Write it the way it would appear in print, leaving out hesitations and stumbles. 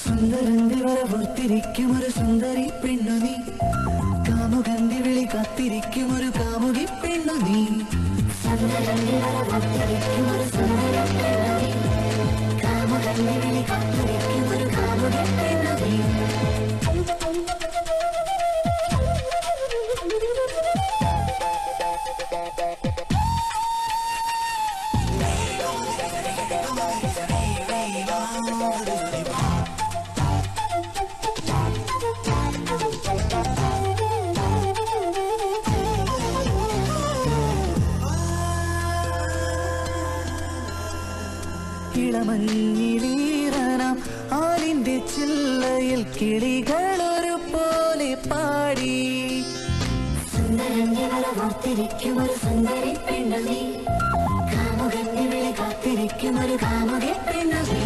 സുന്ദരന്റെ വരവോർത്തിരിക്കും ഒരു സുന്ദരി പെണ്ണു നീ, കാമുകന്റെ വിളി കാത്തിരിക്കും ഒരു കാമുകി പെണ്ണു നീ. സുന്ദരന്റെ വരവോർത്തിരിക്കും ഒരു സുന്ദരി പെണ്ണു നീ, കാമുകന്റെ വിളി കാത്തിരിക്കും ഒരു കാമുകി പെണ്ണു നീ. ഇളമഞ്ഞിലീറനാം ആലിന്റെ ചില്ലയിൽ കിളികളൊരു പോലെ പാടി. സുന്ദരന്റെ വരവോർത്തിരിക്കും ഒരു സുന്ദരി പെണ്ണു നീ, കാമുകന്റെ വിളി കാത്തിരിക്കും ഒരു കാമുകി പെണ്ണു നീ.